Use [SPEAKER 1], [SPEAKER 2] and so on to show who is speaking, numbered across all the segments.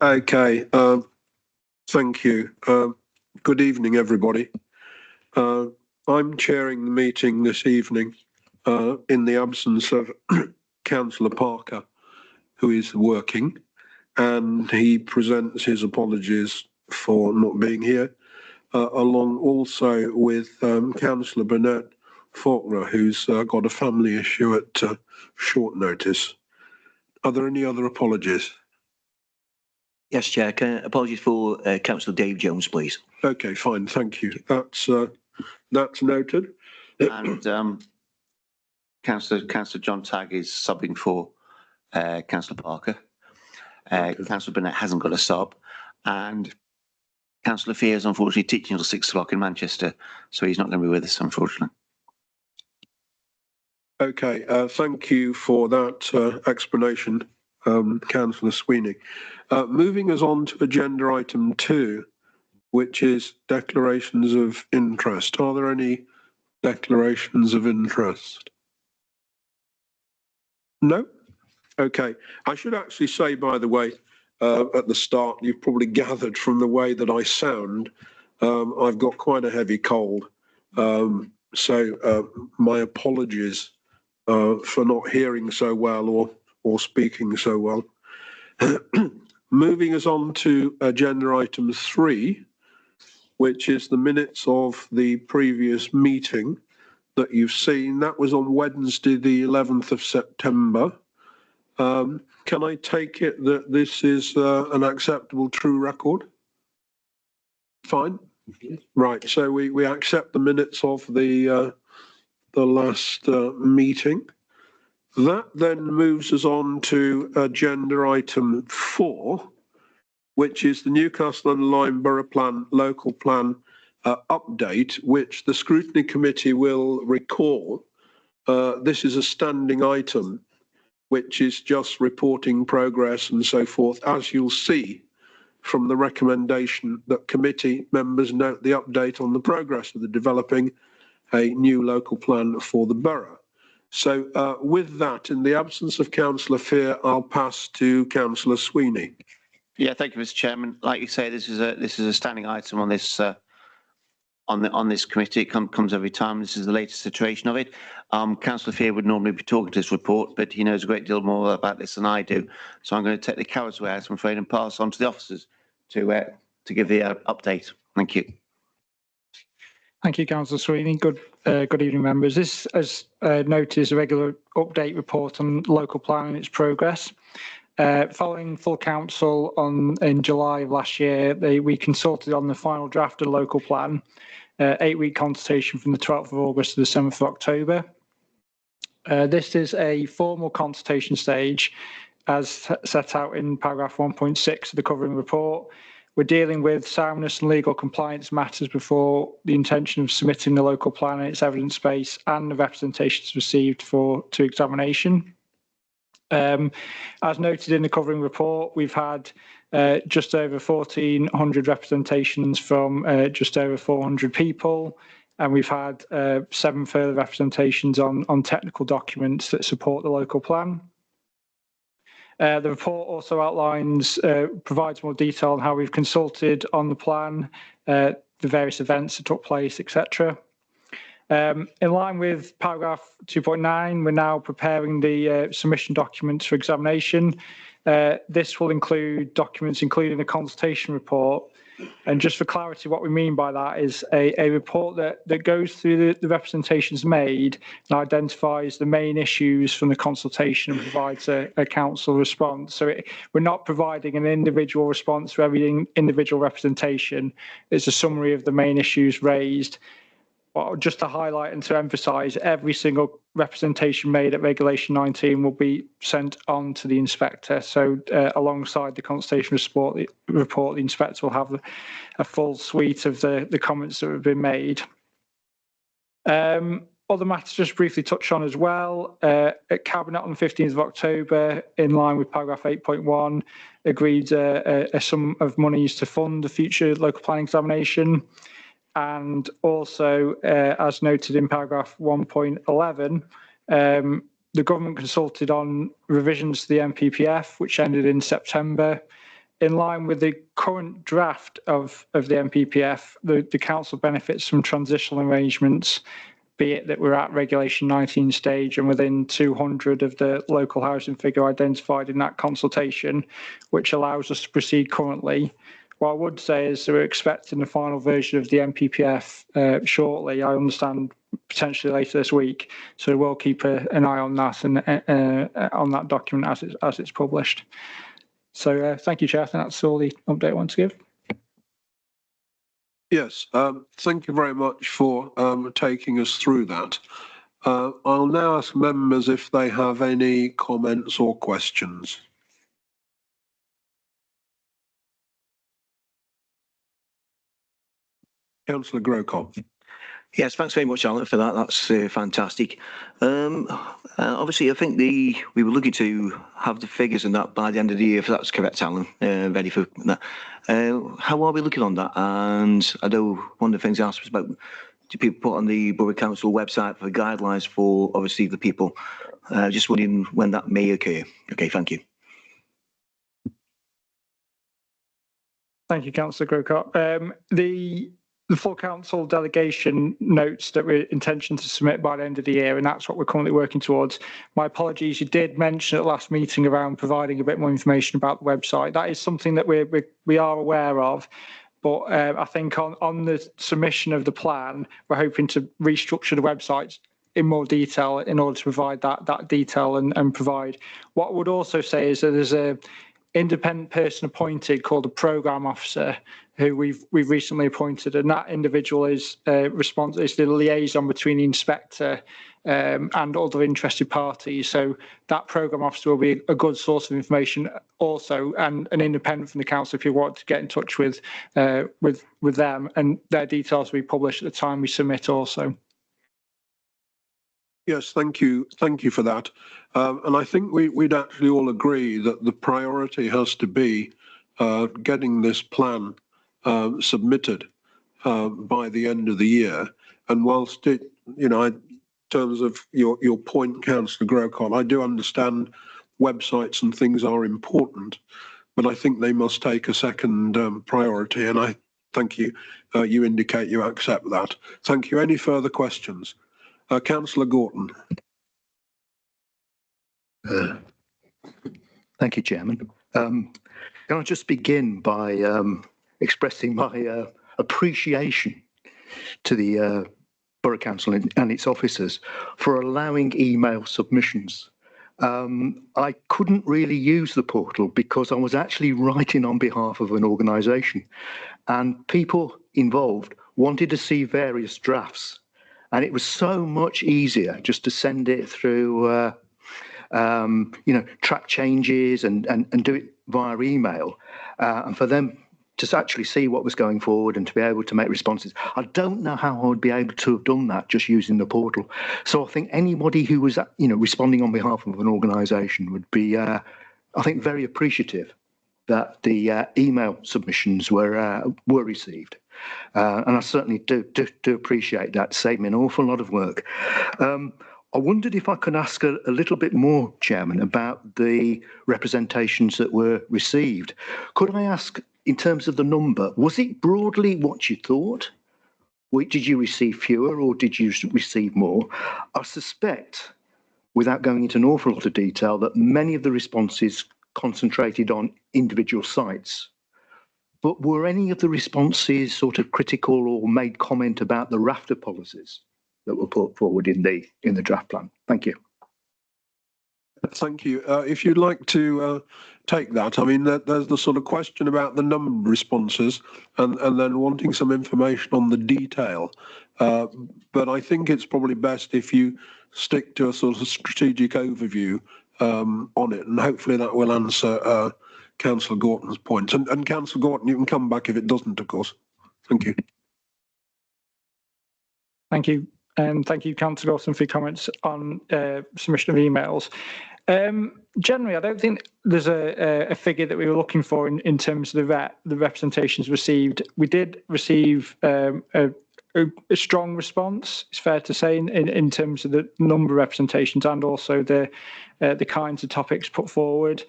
[SPEAKER 1] Okay, thank you. Good evening, everybody. I'm chairing the meeting this evening in the absence of Councillor Parker, who is working, and he presents his apologies for not being here, along also with Councillor Burnett Faulkner, who's got a family issue at short notice. Are there any other apologies?
[SPEAKER 2] Yes, Chair. Apologies for Councillor Dave Jones, please.
[SPEAKER 1] Okay, fine. Thank you. That's noted.
[SPEAKER 3] And Councillor John Tagg is subbing for Councillor Parker. Councillor Burnett hasn't got a sub, and Councillor Fear is unfortunately teaching until 6 o'clock in Manchester, so he's not going to be with us, unfortunately.
[SPEAKER 1] Okay, thank you for that explanation, Councillor Sweeney. Moving us on to agenda item 2, which is declarations of interest. Are there any declarations of interest? No? Okay. I should actually say, by the way, at the start, you've probably gathered from the way that I sound, I've got quite a heavy cold. So my apologies for not hearing so well or speaking so well. Moving us on to agenda item 3, which is the minutes of the previous meeting that you've seen. That was on Wednesday, the 11th of September. Can I take it that this is an acceptable true record? Fine. Right. So we accept the minutes of the last meeting. That then moves us on to agenda item 4, which is the Newcastle and Lyme Borough Plan, local plan update, which the Scrutiny Committee will recall. This is a standing item, which is just reporting progress and so forth, as you'll see from the recommendation that committee members note the update on the progress of the developing a new local plan for the borough. So with that, in the absence of Councillor Fear, I'll pass to Councillor Sweeney.
[SPEAKER 3] Yeah, thank you, Mr. Chairman. Like you say, this is a standing item on this on this committee. It comes every time. This is the latest iteration of it. Councillor Fear would normally be talking to this report, but he knows a great deal more about this than I do. So I'm going to take the carrots away, I'm afraid, and pass on to the officers to give the update. Thank you.
[SPEAKER 4] Thank you, Councillor Sweeney. Good evening, members. This, as noted, is a regular update report on local plan and its progress. Following full council in July of last year, we consulted on the final draft of the local plan, 8-week consultation from the 12th of August to the 7th of October. This is a formal consultation stage as set out in paragraph 1.6 of the covering report. We're dealing with soundness and legal compliance matters before the intention of submitting the local plan and its evidence base and the representations received to examination. As noted in the covering report, we've had just over 1,400 representations from just over 400 people, and we've had 7 further representations on technical documents that support the local plan. The report also outlines, provides more detail on how we've consulted on the plan, the various events that took place, etc. In line with paragraph 2.9, we're now preparing the submission documents for examination. This will include documents including a consultation report. And just for clarity, what we mean by that is a report that goes through the representations made and identifies the main issues from the consultation and provides a council response. So we're not providing an individual response for every individual representation. It's a summary of the main issues raised. Well, just to highlight and to emphasise, every single representation made at Regulation 19 will be sent on to the inspector. So alongside the consultation report, the inspector will have a full suite of the comments that have been made. Other matters just briefly touch on as well. At Cabinet on the 15th of October, in line with paragraph 8.1, agreed a sum of monies to fund the future local planning examination. And also, as noted in paragraph 1.11, The government consulted on revisions to the NPPF, which ended in September. In line with the current draft of the NPPF, the council benefits from transitional arrangements, be it that we're at regulation 19 stage and within 200 of the local housing figure identified in that consultation, which allows us to proceed currently. What I would say is that we're expecting the final version of the NPPF shortly. I understand potentially later this week, so we'll keep an eye on that and on that document as it's published. So thank you, Chair. I think that's all the update I want to give.
[SPEAKER 1] Yes, thank you very much for taking us through that. I'll now ask members if they have any comments or questions. Councillor Grocott.
[SPEAKER 2] Yes, thanks very much, Alan, for that. That's fantastic. Obviously, I think we were looking to have the figures and that by the end of the year, if that's correct, Alan, ready for that. How are we looking on that? And I know one of the things I asked was about, do people put on the Borough Council website for guidelines for, obviously, the people? Just wondering when that may occur. Okay, thank you.
[SPEAKER 4] Thank you, Councillor Grocott. The full council delegation notes that we're intention to submit by the end of the year, and that's what we're currently working towards. My apologies, you did mention at last meeting around providing a bit more information about the website. That is something that we are aware of, but I think on the submission of the plan, we're hoping to restructure the website in more detail in order to provide that detail and provide. What I would also say is that there's a independent person appointed called a programme officer who we've recently appointed, and that individual is the liaison between the inspector and other interested parties. So that programme officer will be a good source of information also, and an independent from the council if you want to get in touch with them, and their details will be published at the time we submit also.
[SPEAKER 1] Yes, thank you for that. And I think we'd actually all agree that the priority has to be getting this plan submitted by the end of the year. And whilst it, in terms of your point, Councillor Grocott, I do understand websites and things are important, but I think they must take a second priority. And I thank you. You indicate you accept that. Thank you. Any further questions? Councillor Gorton.
[SPEAKER 5] Thank you, Chairman. Can I just begin by expressing my appreciation to the Borough Council and its officers for allowing email submissions. I couldn't really use the portal because I was actually writing on behalf of an organisation, and people involved wanted to see various drafts. And it was so much easier just to send it through, track changes and do it via email, and for them to actually see what was going forward and to be able to make responses. I don't know how I would be able to have done that just using the portal. So I think anybody who was, responding on behalf of an organisation would be, I think, very appreciative that the email submissions were received. And I certainly do appreciate that. Saved me an awful lot of work. I wondered if I could ask a little bit more, Chairman, about the representations that were received. Could I ask, in terms of the number, was it broadly what you thought? Did you receive fewer or did you receive more? I suspect, without going into an awful lot of detail, that many of the responses concentrated on individual sites. But were any of the responses sort of critical or made comment about the rafter policies that were put forward in the draft plan? Thank you.
[SPEAKER 1] Thank you. If you'd like to take that, I mean, there's the sort of question about the number of responses and then wanting some information on the detail. But I think it's probably best if you stick to a sort of strategic overview on it, and hopefully that will answer Councillor Gorton's point. And Councillor Gorton, you can come back if it doesn't, of course. Thank you.
[SPEAKER 4] Thank you. And thank you, Councillor Gorton, for your comments on submission of emails. Generally, I don't think there's a figure that we were looking for in terms of the representations received. We did receive a a strong response, it's fair to say, in terms of the number of representations and also the kinds of topics put forward.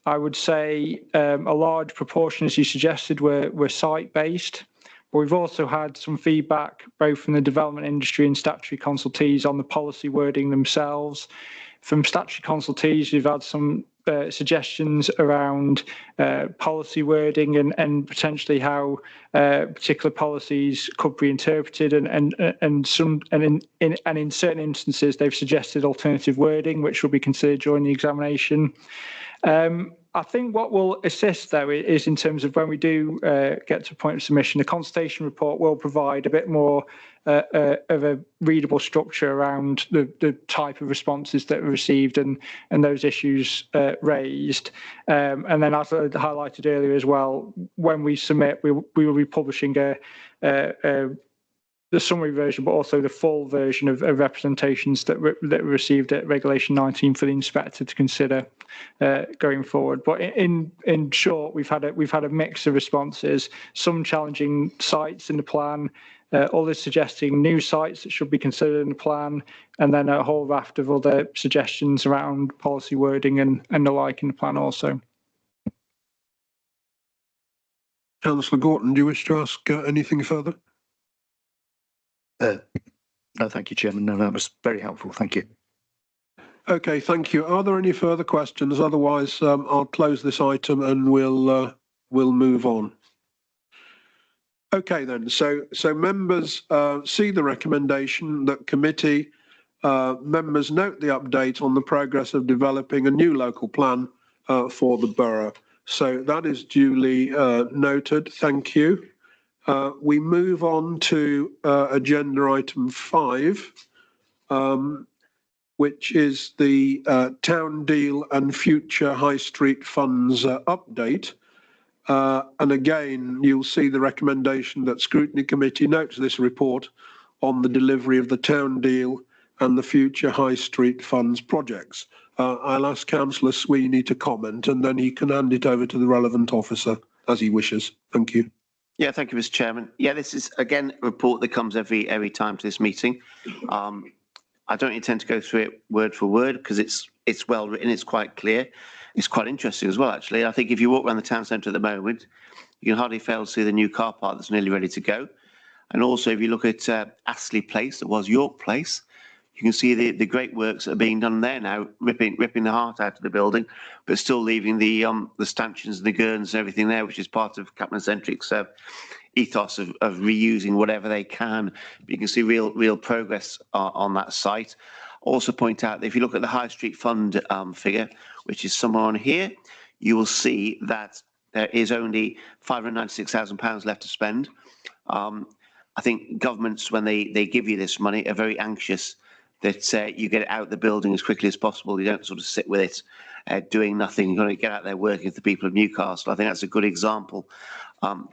[SPEAKER 4] I would say a large proportion, as you suggested, were site-based. But we've also had some feedback both from the development industry and statutory consultees on the policy wording themselves. From statutory consultees, we've had some suggestions around policy wording and potentially how particular policies could be interpreted, and in certain instances they've suggested alternative wording which will be considered during the examination. I think what will assist, though, is in terms of when we do get to a point of submission, the consultation report will provide a bit more of a readable structure around the type of responses that were received and those issues raised. And then, as I highlighted earlier as well, when we submit, we will be publishing the summary version, but also the full version of representations that were received at Regulation 19 for the inspector to consider going forward. But in short, we've had a mix of responses, some challenging sites in the plan, others suggesting new sites that should be considered in the plan, and then a whole raft of other suggestions around policy wording and the like in the plan also.
[SPEAKER 1] Councillor Gorton, do you wish to ask anything further?
[SPEAKER 5] No, thank you, Chairman. No, that was very helpful. Thank you.
[SPEAKER 1] Okay, thank you. Are there any further questions? Otherwise, I'll close this item and we'll move on. Okay, then. So members see the recommendation that committee members note the update on the progress of developing a new local plan for the borough. So that is duly noted. Thank you. We move on to agenda item 5, which is the town deal and future high street funds update. And again, you'll see the recommendation that Scrutiny Committee notes this report on the delivery of the town deal and the future high street funds projects. I'll ask Councillor Sweeney to comment and then he can hand it over to the relevant officer as he wishes. Thank you.
[SPEAKER 3] Yeah, thank you, Mr. Chairman. Yeah, this is again a report that comes every time to this meeting. I don't intend to go through it word for word because it's well written, it's quite clear, it's quite interesting as well. Actually, I think if you walk around the town centre at the moment, you can hardly fail to see the new car park that's nearly ready to go. And also, if you look at Astley Place, that was York Place, you can see the great works that are being done there now, ripping the heart out of the building, but still leaving the stanchions and the gurns and everything there, which is part of Captain Centric's ethos of reusing whatever they can. But you can see real progress on that site. Also point out that if you look at the High Street Fund figure, which is somewhere on here, you will see that there is only £596,000 left to spend. I think governments, when they give you this money, are very anxious that you get it out of the building as quickly as possible. You don't sort of sit with it doing nothing. You've got to get out there working with the people of Newcastle. I think that's a good example.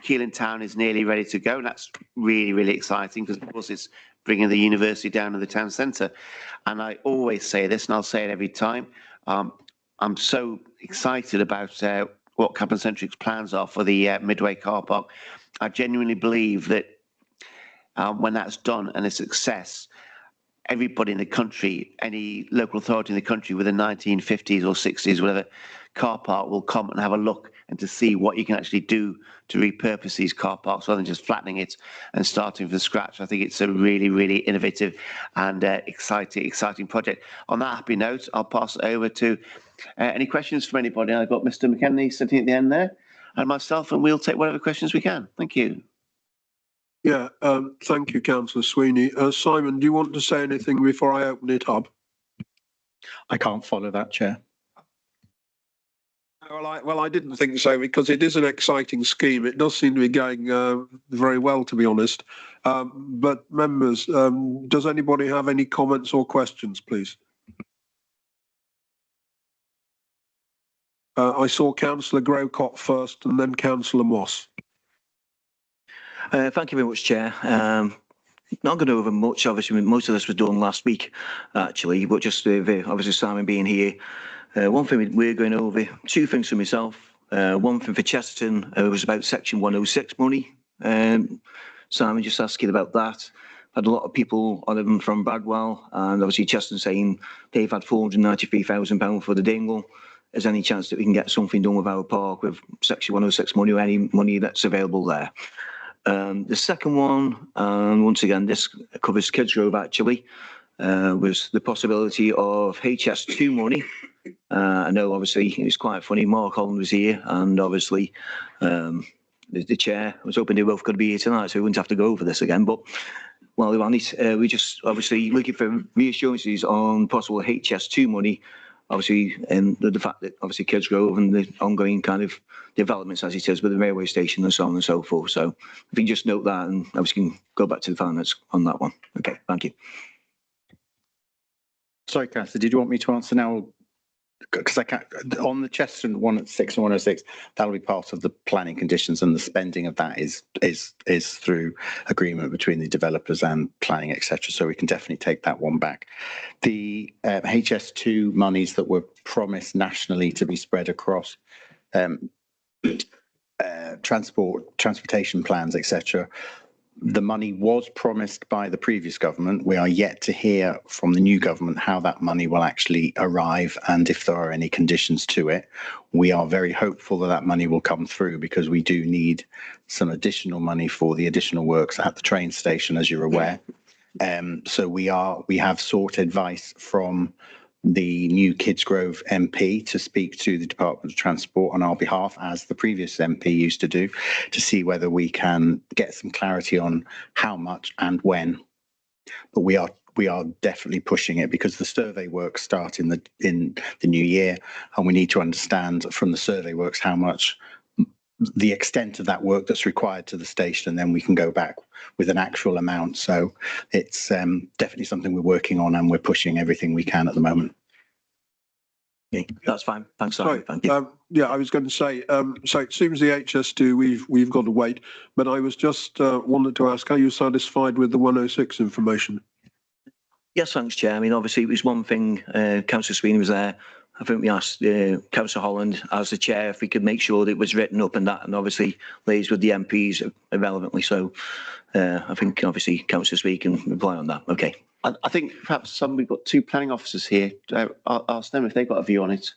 [SPEAKER 3] Keeling Town is nearly ready to go, and that's really exciting because, of course, it's bringing the university down to the town centre. And I always say this, and I'll say it every time. I'm so excited about what Captain Centric's plans are for the Midway car park. I genuinely believe that when that's done and a success, everybody in the country, any local authority in the country with a 1950s or 60s, whatever, car park will come and have a look and to see what you can actually do to repurpose these car parks rather than just flattening it and starting from scratch. I think it's a really innovative and exciting project. On that happy note, I'll pass it over to any questions from anybody. I've got Mr. McKenney sitting at the end there and myself, and we'll take whatever questions we can. Thank you.
[SPEAKER 1] Yeah, thank you, Councillor Sweeney. Simon, do you want to say anything before I open it up?
[SPEAKER 6] I can't follow that, Chair.
[SPEAKER 1] Well, I didn't think so because it is an exciting scheme. It does seem to be going very well, to be honest. But members, does anybody have any comments or questions, please? I saw Councillor Grocott first and then Councillor Moss.
[SPEAKER 2] Thank you very much, Chair. Not going over much, obviously, most of this was done last week, actually, but just obviously Simon being here. One thing we're going over, two things for myself. One thing for Chesterton was about Section 106 money. Simon, just asking about that. Had a lot of people on them from Bradwell and obviously Cheston saying they've had £493,000 for the dingle. Is there any chance that we can get something done with our park with Section 106 money or any money that's available there? The second one, and once again, this covers Kids Grove actually, was the possibility of HS2 money. I know obviously it's quite funny, Mark Holland was here and obviously the chair, I was hoping they both could be here tonight so we wouldn't have to go over this again, but while they're on it, we just obviously looking for reassurances on possible HS2 money, obviously, and the fact that obviously Kids Grove and the ongoing kind of developments as it is with the railway station and so on and so forth. So if you can just note that and obviously can go back to the finance on that one. Okay, thank you.
[SPEAKER 6] Sorry, Councillor, did you want me to answer now? Because I can't, on the Cheston 106 and 106, that'll be part of the planning conditions, and the spending of that is through agreement between the developers and planning, etc. So we can definitely take that one back. The HS2 monies that were promised nationally to be spread across transportation plans, etc. The money was promised by the previous government. We are yet to hear from the new government how that money will actually arrive and if there are any conditions to it. We are very hopeful that that money will come through because we do need some additional money for the additional works at the train station, as you're aware. So we have sought advice from the new Kids Grove MP to speak to the Department of Transport on our behalf, as the previous MP used to do, to see whether we can get some clarity on how much and when. But we are definitely pushing it because the survey works start in the new year, and we need to understand from the survey works how much the extent of that work that's required to the station, and then we can go back with an actual amount. So it's definitely something we're working on, and we're pushing everything we can at the moment.
[SPEAKER 2] Okay, that's fine. Thanks, Simon. Thank you.
[SPEAKER 1] Yeah, I was going to say, so it seems the HS2 we've got to wait, but I was just wanted to ask, are you satisfied with the 106 information?
[SPEAKER 2] Yes, thanks, Chair. I mean, obviously it was one thing, Councillor Sweeney was there. I think we asked Councillor Holland as the chair if we could make sure that it was written up and that, and obviously liaise with the MPs irrelevantly. So I think obviously Councillor Sweeney can reply on that. Okay.
[SPEAKER 3] I think perhaps we've got two planning officers here. I'll ask them if they've got a view on it,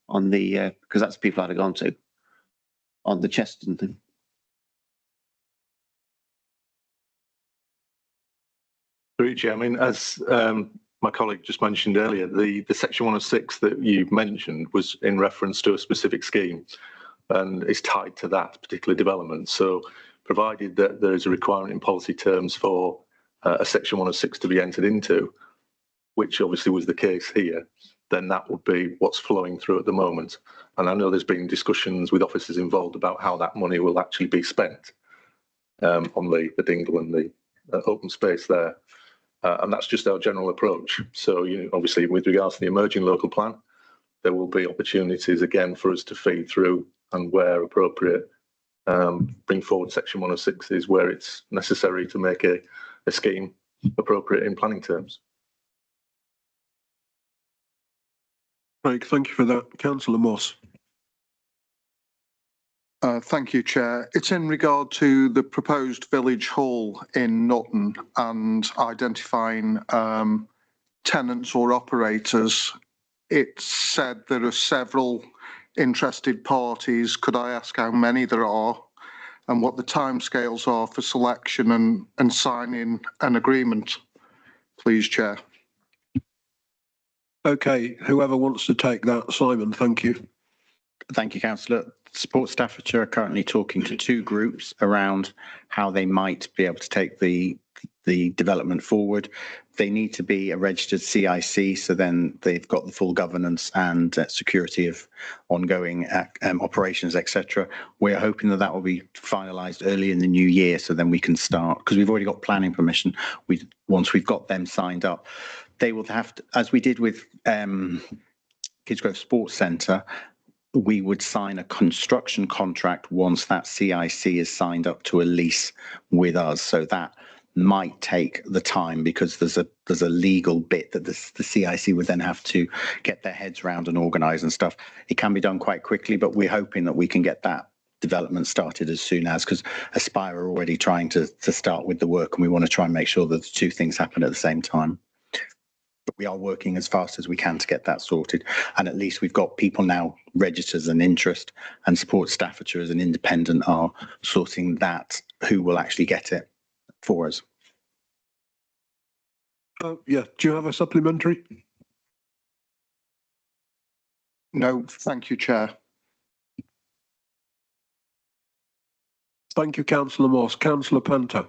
[SPEAKER 3] on the because that's the people I'd have gone to on the Cheston thing.
[SPEAKER 7] I mean, as my colleague just mentioned earlier, the Section 106 that you mentioned was in reference to a specific scheme and is tied to that particular development. So provided that there is a requirement in policy terms for a Section 106 to be entered into, which obviously was the case here, then that would be what's flowing through at the moment. And I know there's been discussions with officers involved about how that money will actually be spent on the dingle and the open space there. And that's just our general approach. So, obviously, with regards to the emerging local plan, there will be opportunities again for us to feed through and where appropriate, bring forward Section 106s where it's necessary to make a scheme appropriate in planning terms.
[SPEAKER 1] Right, thank you for that. Councillor Moss.
[SPEAKER 8] Thank you, Chair. It's in regard to the proposed village hall in Notton and identifying tenants or operators. It's said there are several interested parties. Could I ask how many there are and what the timescales are for selection and signing an agreement, please, Chair?
[SPEAKER 1] Okay, whoever wants to take that, Simon, thank you.
[SPEAKER 6] Thank you, Councillor. Support Staffordshire are currently talking to two groups around how they might be able to take the development forward. They need to be a registered CIC, so then they've got the full governance and security of ongoing operations, etc. We're hoping that that will be finalised early in the new year, so then we can start, because we've already got planning permission. Once we've got them signed up, they will have to, as we did with Kids Grove Sports Centre, we would sign a construction contract once that CIC is signed up to a lease with us. So that might take the time because there's a legal bit that the CIC would then have to get their heads around and organise and stuff. It can be done quite quickly, but we're hoping that we can get that development started as soon as, because Aspire are already trying to start with the work, and we want to try and make sure that the two things happen at the same time. But we are working as fast as we can to get that sorted, and at least we've got people now registered as an interest, and support Staffordshire as an independent are sorting that, who will actually get it for us.
[SPEAKER 1] Yeah, do you have a supplementary?
[SPEAKER 8] No, thank you, Chair.
[SPEAKER 1] Thank you, Councillor Moss. Councillor Panther.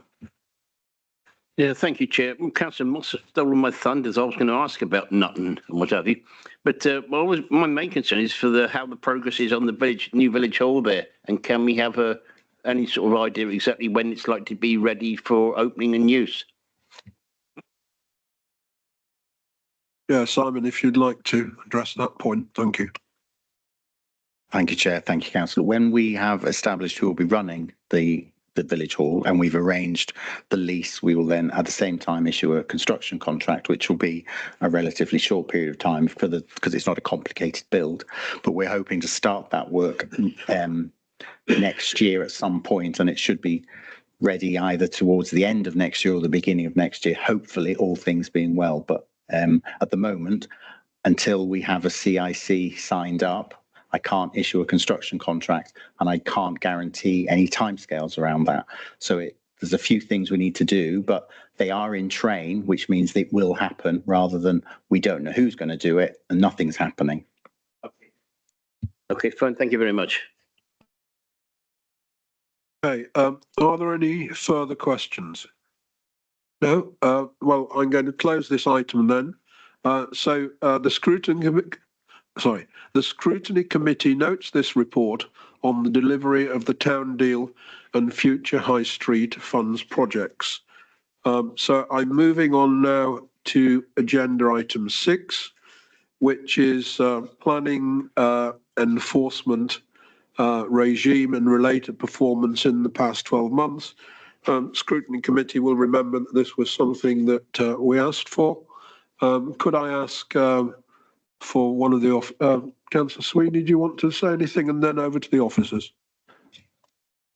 [SPEAKER 9] Yeah, thank you, Chair. Councillor Moss has stolen my thunders. I was going to ask about Nutton and what have you. But my main concern is for how the progress is on the new village hall there. And can we have any sort of idea exactly when it's likely to be ready for opening and use?
[SPEAKER 1] Yeah, Simon, if you'd like to address that point, thank you.
[SPEAKER 6] Thank you, Chair. Thank you, Councillor. When we have established who will be running the village hall and we've arranged the lease, we will then at the same time issue a construction contract, which will be a relatively short period of time because it's not a complicated build. But we're hoping to start that work next year at some point, and it should be ready either towards the end of next year or the beginning of next year, hopefully, all things being well. But at the moment, until we have a CIC signed up, I can't issue a construction contract, and I can't guarantee any timescales around that. So there's a few things we need to do, but they are in train, which means it will happen rather than we don't know who's going to do it and nothing's happening.
[SPEAKER 9] Okay, fine. Thank you very much.
[SPEAKER 1] Okay, are there any further questions? No? Well, I'm going to close this item then. The Scrutiny Committee notes this report on the delivery of the Town Deal and future High Street Funds projects. So I'm moving on now to agenda item 6, which is planning enforcement regime and related performance in the past 12 months. Scrutiny Committee will remember that this was something that we asked for. Could I ask for one of the Councillor Sweeney, do you want to say anything, and then over to the officers?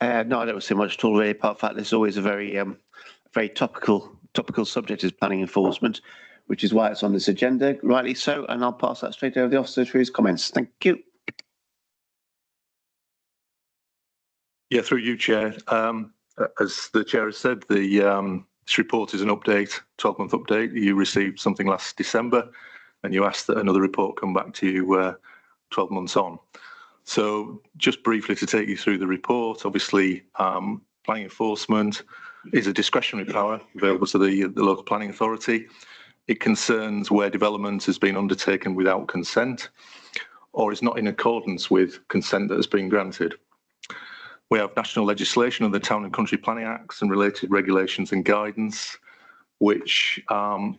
[SPEAKER 3] No, I don't say much at all, really, apart from that there's always a very topical subject is planning enforcement, which is why it's on this agenda, rightly so, and I'll pass that straight over to the officer for his comments. Thank you.
[SPEAKER 7] Yeah, through you, Chair. As the Chair has said, this report is an update, 12-month update. You received something last December, and you asked that another report come back to you 12 months on. So just briefly to take you through the report, obviously planning enforcement is a discretionary power available to the local planning authority. It concerns where development has been undertaken without consent or is not in accordance with consent that has been granted. We have national legislation of the Town and Country Planning Acts and related regulations and guidance, which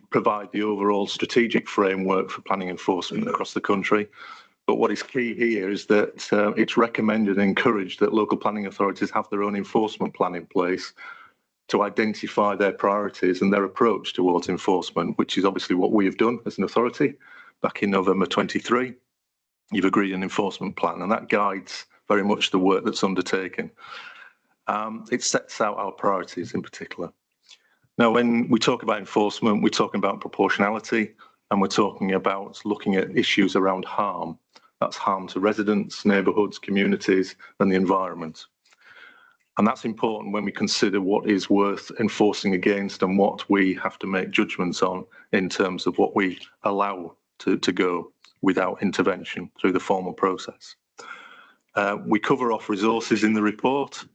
[SPEAKER 7] provide the overall strategic framework for planning enforcement across the country. But what is key here is that it's recommended and encouraged that local planning authorities have their own enforcement plan in place to identify their priorities and their approach towards enforcement, which is obviously what we have done as an authority back in November 23. You've agreed an enforcement plan, and that guides very much the work that's undertaken. It sets out our priorities in particular. Now, when we talk about enforcement, we're talking about proportionality, and we're talking about looking at issues around harm. That's harm to residents, neighbourhoods, communities, and the environment. And that's important when we consider what is worth enforcing against and what we have to make judgments on in terms of what we allow to go without intervention through the formal process. We cover off resources in the report,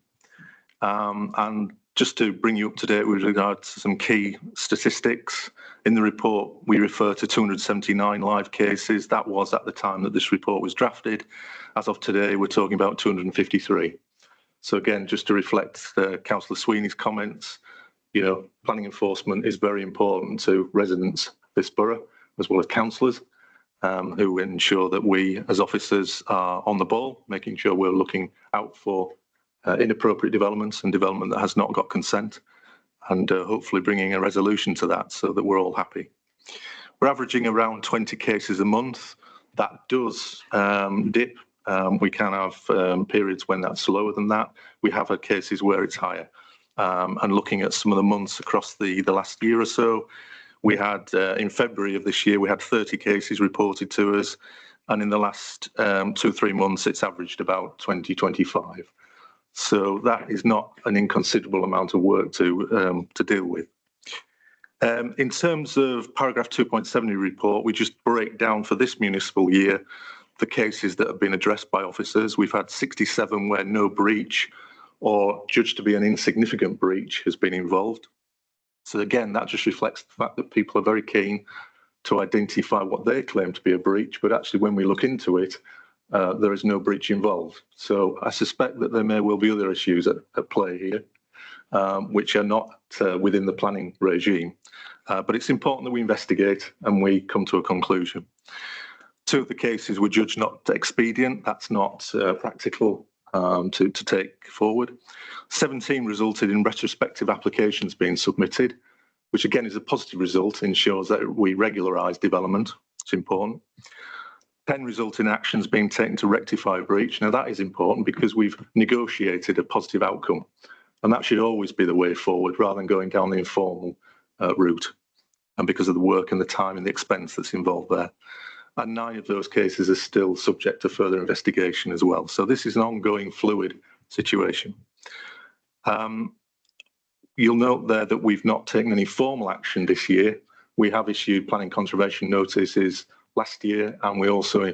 [SPEAKER 7] and just to bring you up to date with regard to some key statistics, in the report we refer to 279 live cases. That was at the time that this report was drafted. As of today, we're talking about 253. So again, just to reflect Councillor Sweeney's comments, planning enforcement is very important to residents of this borough, as well as councillors, who ensure that we as officers are on the ball, making sure we're looking out for inappropriate developments and development that has not got consent, and hopefully bringing a resolution to that so that we're all happy. We're averaging around 20 cases a month. That does dip We can have periods when that's lower than that. We have had cases where it's higher. And looking at some of the months across the last year or so, we had, in February of this year, we had 30 cases reported to us. And in the last 2-3 months, it's averaged about 20-25. So that is not an inconsiderable amount of work to deal with. In terms of paragraph 2.70 report, we just break down for this municipal year the cases that have been addressed by officers. We've had 67 where no breach or judged to be an insignificant breach has been involved. So again, that just reflects the fact that people are very keen to identify what they claim to be a breach, but actually when we look into it, there is no breach involved. So I suspect that there may well be other issues at play here, which are not within the planning regime. But it's important that we investigate and we come to a conclusion. 2 of the cases were judged not expedient. That's not practical to take forward. 17 resulted in retrospective applications being submitted, which again is a positive result, ensures that we regularise development. It's important. 10 result in actions being taken to rectify a breach. Now that is important because we've negotiated a positive outcome, and that should always be the way forward rather than going down the informal route, and because of the work and the time and the expense that's involved there. And 9 of those cases are still subject to further investigation as well. So this is an ongoing fluid situation. You'll note there that we've not taken any formal action this year. We have issued planning conservation notices last year, and we also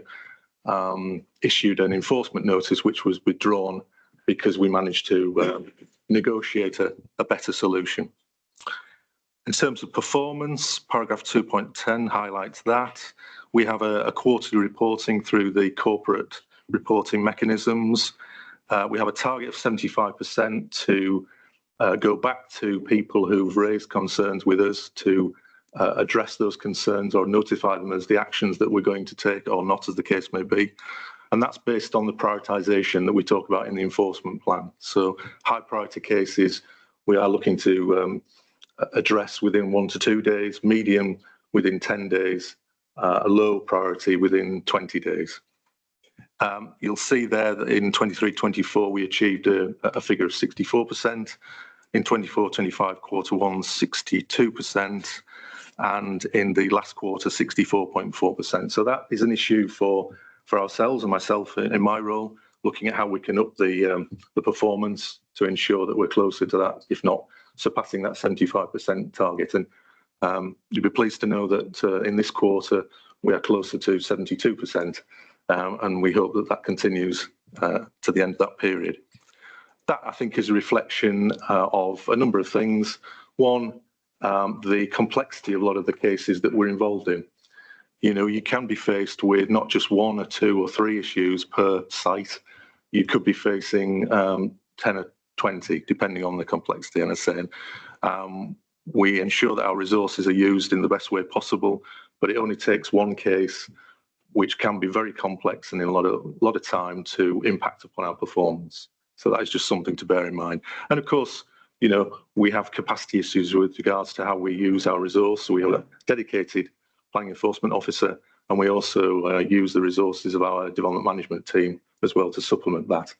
[SPEAKER 7] issued an enforcement notice which was withdrawn because we managed to negotiate a better solution. In terms of performance, paragraph 2.10 highlights that. We have a quarterly reporting through the corporate reporting mechanisms. We have a target of 75% to go back to people who've raised concerns with us to address those concerns or notify them as the actions that we're going to take or not, as the case may be. And that's based on the prioritisation that we talk about in the enforcement plan. So high priority cases, we are looking to address within 1 to 2 days, medium within 10 days, a low priority within 20 days. You'll see there that in 23-24 we achieved a figure of 64%. In 24-25 quarter 1, 62%, and in the last quarter 64.4%. So that is an issue for ourselves and myself in my role, looking at how we can up the performance to ensure that we're closer to that, if not surpassing that 75% target. And you'll be pleased to know that in this quarter we are closer to 72%, and we hope that that continues to the end of that period. That, I think, is a reflection of a number of things. One, the complexity of a lot of the cases that we're involved in. You know, you can be faced with not just 1 or 2 or 3 issues per site. You could be facing 10 or 20, depending on the complexity. And as I say, we ensure that our resources are used in the best way possible, but it only takes one case, which can be very complex and in a lot of time to impact upon our performance. So that is just something to bear in mind. And of course, you know, we have capacity issues with regards to how we use our resource. So we have a dedicated planning enforcement officer, and we also use the resources of our development management team as well to supplement that.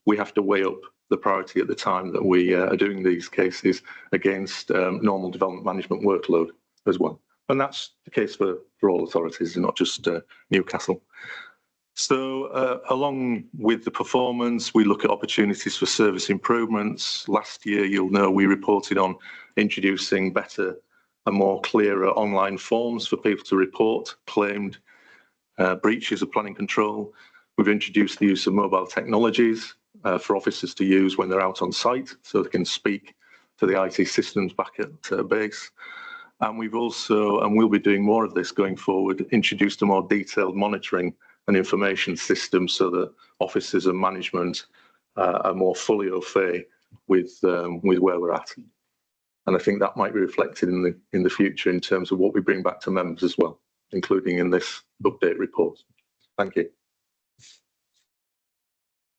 [SPEAKER 7] We have to weigh up the priority at the time that we are doing these cases against normal development management workload as well. And that's the case for all authorities, and not just Newcastle. So along with the performance, we look at opportunities for service improvements. Last year, you'll know we reported on introducing better and more clearer online forms for people to report claimed breaches of planning control. We've introduced the use of mobile technologies for officers to use when they're out on site, so they can speak to the IT systems back at base. And we've also, and we'll be doing more of this going forward, introduced a more detailed monitoring and information system so that officers and management are more fully au fait with where we're at. And I think that might be reflected in the future in terms of what we bring back to members as well, including in this update report. Thank you.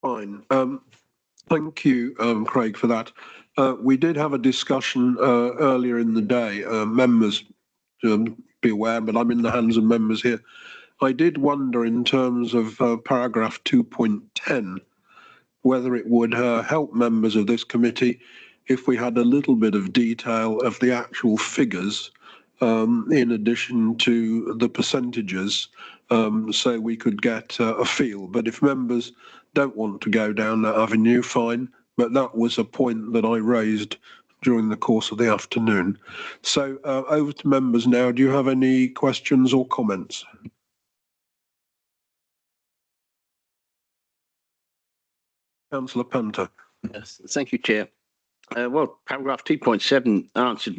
[SPEAKER 1] Fine. Thank you, Craig, for that. We did have a discussion earlier in the day. Members, be aware, but I'm in the hands of members here, I did wonder in terms of paragraph 2.10 whether it would help members of this committee if we had a little bit of detail of the actual figures in addition to the percentages, so we could get a feel. But if members don't want to go down that avenue, fine. But that was a point that I raised during the course of the afternoon. So over to members now. Do you have any questions or comments? Councillor Panther.
[SPEAKER 9] Yes, thank you, Chair. Well, paragraph 2.7 answered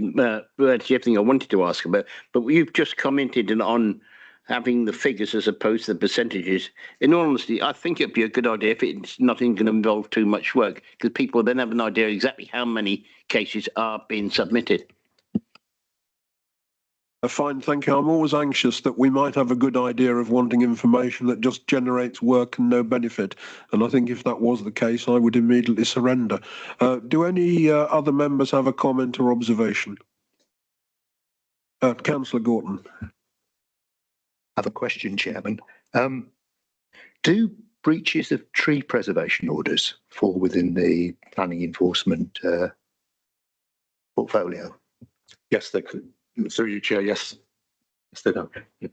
[SPEAKER 9] virtually everything I wanted to ask about, but you've just commented on having the figures as opposed to the percentages. In all honesty, I think it'd be a good idea if it's not going to involve too much work, because people then have an idea exactly how many cases are being submitted.
[SPEAKER 1] Fine, thank you. I'm always anxious that we might have a good idea of wanting information that just generates work and no benefit. And I think if that was the case, I would immediately surrender. Do any other members have a comment or observation? Councillor Gorton.
[SPEAKER 5] I have a question, Chairman. Do breaches of tree preservation orders fall within the planning enforcement portfolio?
[SPEAKER 7] Yes, they could. Through you, Chair, yes. Yes, they do.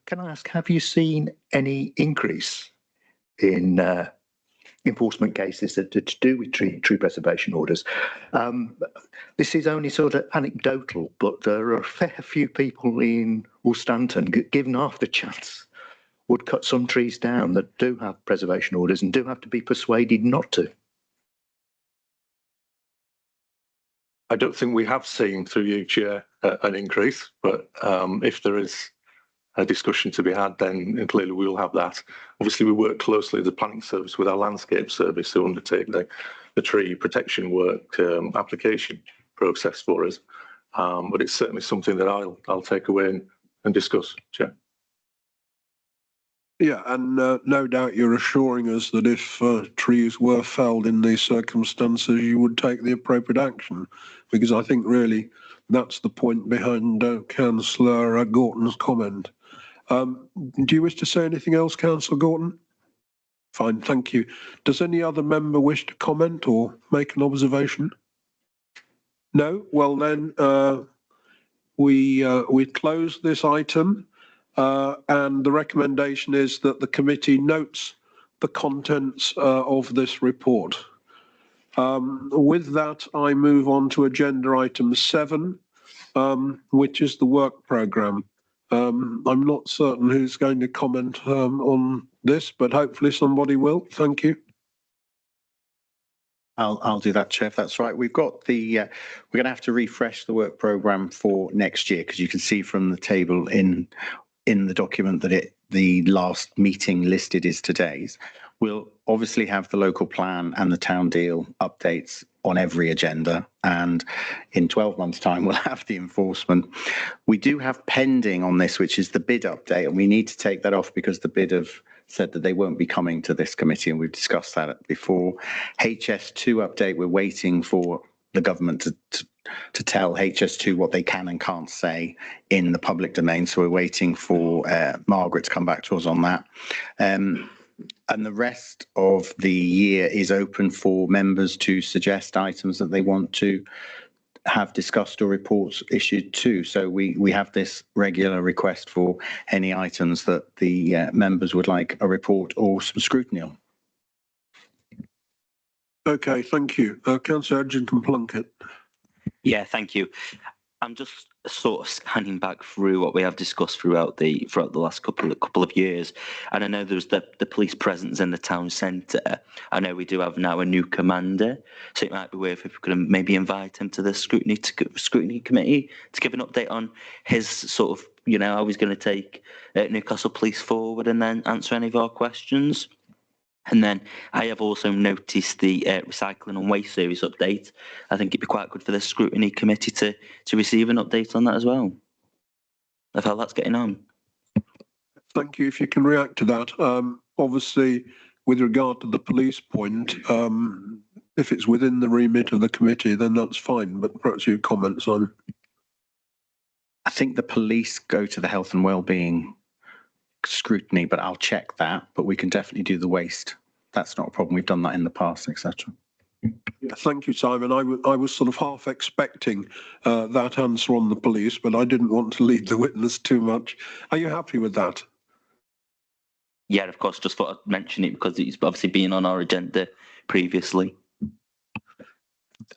[SPEAKER 5] Can I ask, have you seen any increase in enforcement cases that are to do with tree preservation orders? This is only sort of anecdotal, but there are a fair few people in Wolstanton, given half the chance, would cut some trees down that do have preservation orders and do have to be persuaded not to.
[SPEAKER 7] I don't think we have seen, through you, Chair, an increase, but if there is a discussion to be had, then clearly we will have that. Obviously, we work closely as a planning service with our landscape service who undertake the tree protection work application process for us. But it's certainly something that I'll take away and discuss, Chair.
[SPEAKER 1] Yeah, and no doubt you're assuring us that if trees were felled in these circumstances, you would take the appropriate action, because I think really that's the point behind Councillor Gorton's comment. Do you wish to say anything else, Councillor Gorton? Fine, thank you. Does any other member wish to comment or make an observation? No? Well then, we close this item. And the recommendation is that the committee notes the contents of this report. With that, I move on to agenda item 7, which is the work programme. I'm not certain who's going to comment on this, but hopefully somebody will. Thank you.
[SPEAKER 6] I'll do that, Chair, if that's right. We've got the, we're going to have to refresh the work programme for next year, because you can see from the table in the document that the last meeting listed is today's. We'll obviously have the local plan and the town deal updates on every agenda, and in 12 months' time we'll have the enforcement. We do have pending on this, which is the bid update, and we need to take that off because the bid have said that they won't be coming to this committee, and we've discussed that before. HS2 update, we're waiting for the government to tell HS2 what they can and can't say in the public domain. So we're waiting for Margaret to come back to us on that. And the rest of the year is open for members to suggest items that they want to have discussed or reports issued to. So we have this regular request for any items that the members would like a report or some scrutiny on.
[SPEAKER 1] Okay, thank you. Councillor Plunkett.
[SPEAKER 10] Yeah, thank you. I'm just sort of scanning back through what we have discussed throughout the last couple of years, and I know there's the police presence in the town centre. I know we do have now a new commander, so it might be worth if we could maybe invite him to the scrutiny committee to give an update on his sort of, you know, how he's going to take Newcastle Police forward, and then answer any of our questions. And then I have also noticed the recycling and waste service update. I think it'd be quite good for the scrutiny committee to receive an update on that as well, of how that's getting on.
[SPEAKER 1] Thank you. If you can react to that. Obviously, with regard to the police point, if it's within the remit of the committee, then that's fine. But perhaps your comments on.
[SPEAKER 6] I think the police go to the health and wellbeing scrutiny, but I'll check that. But we can definitely do the waste. That's not a problem. We've done that in the past, etc.
[SPEAKER 1] Yeah, thank you, Simon. I was sort of half expecting that answer on the police, but I didn't want to lead the witness too much. Are you happy with that?
[SPEAKER 10] Yeah, of course, just thought I'd mention it because it's obviously been on our agenda previously.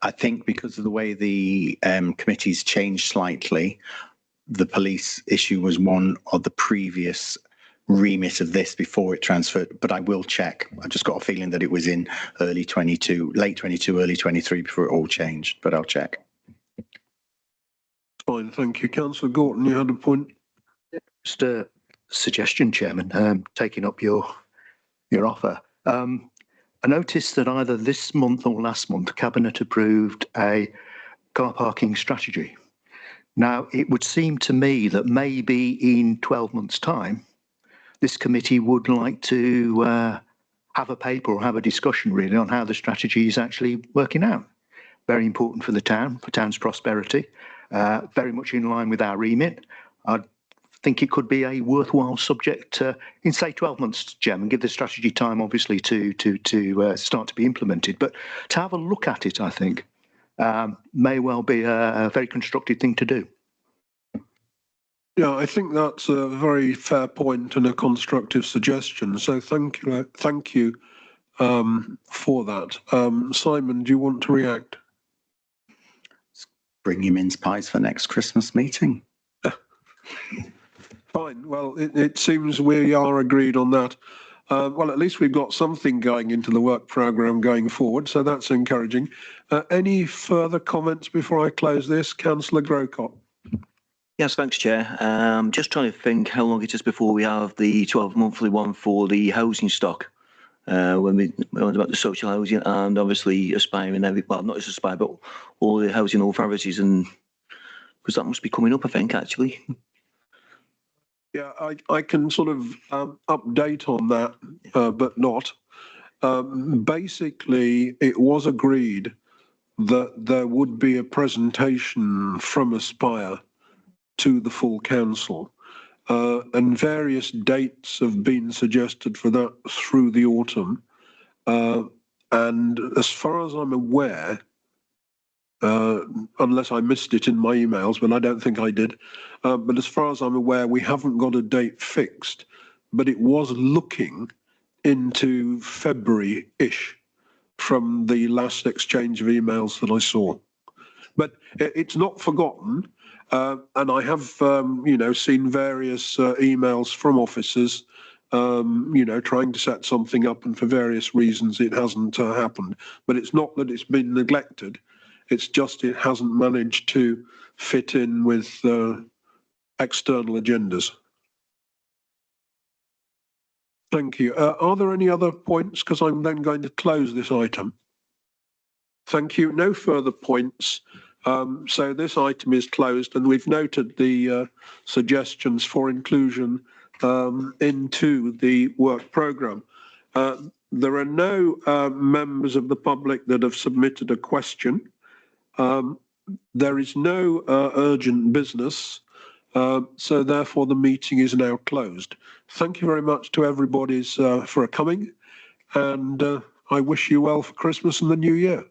[SPEAKER 6] I think because of the way the committee's changed slightly, the police issue was one of the previous remit of this before it transferred, but I will check. I've just got a feeling that it was in early 22, late 22, early 23 before it all changed, but I'll check.
[SPEAKER 1] Fine, thank you. Councillor Gorton, you had a point?
[SPEAKER 5] Just a suggestion, Chairman, taking up your offer. I noticed that either this month or last month, Cabinet approved a car parking strategy. Now, it would seem to me that maybe in 12 months' time, this committee would like to have a paper or have a discussion really on how the strategy is actually working out. Very important for the town, for town's prosperity, very much in line with our remit. I think it could be a worthwhile subject in, say, 12 months, Chairman. Give the strategy time, obviously, to start to be implemented. But to have a look at it, I think, may well be a very constructive thing to do.
[SPEAKER 1] Yeah, I think that's a very fair point and a constructive suggestion. So thank you for that. Simon, do you want to react?
[SPEAKER 6] Bring you mince pies for next Christmas meeting.
[SPEAKER 1] Fine. Well, it seems we are agreed on that. Well, at least we've got something going into the work programme going forward, so that's encouraging. Any further comments before I close this? Councillor Grocott.
[SPEAKER 2] Yes, thanks, Chair. Just trying to think how long it is before we have the 12-monthly one for the housing stock. When we went about the social housing and obviously aspiring, well, not just aspire, but all the housing authorities, and because that must be coming up, I think, actually.
[SPEAKER 1] Yeah, I can sort of update on that, but not. Basically, it was agreed that there would be a presentation from Aspire to the full council, and various dates have been suggested for that through the autumn. And as far as I'm aware, unless I missed it in my emails, but I don't think I did. But as far as I'm aware, we haven't got a date fixed, but it was looking into February-ish from the last exchange of emails that I saw. But it's not forgotten. And I have, seen various emails from officers, trying to set something up, and for various reasons it hasn't happened. But it's not that it's been neglected. It's just it hasn't managed to fit in with external agendas. Thank you. Are there any other points? Because I'm then going to close this item. Thank you. No further points. So this item is closed, and we've noted the suggestions for inclusion into the work programme. There are no members of the public that have submitted a question. There is no urgent business, so therefore the meeting is now closed. Thank you very much to everybody for coming, and I wish you well for Christmas and the New Year.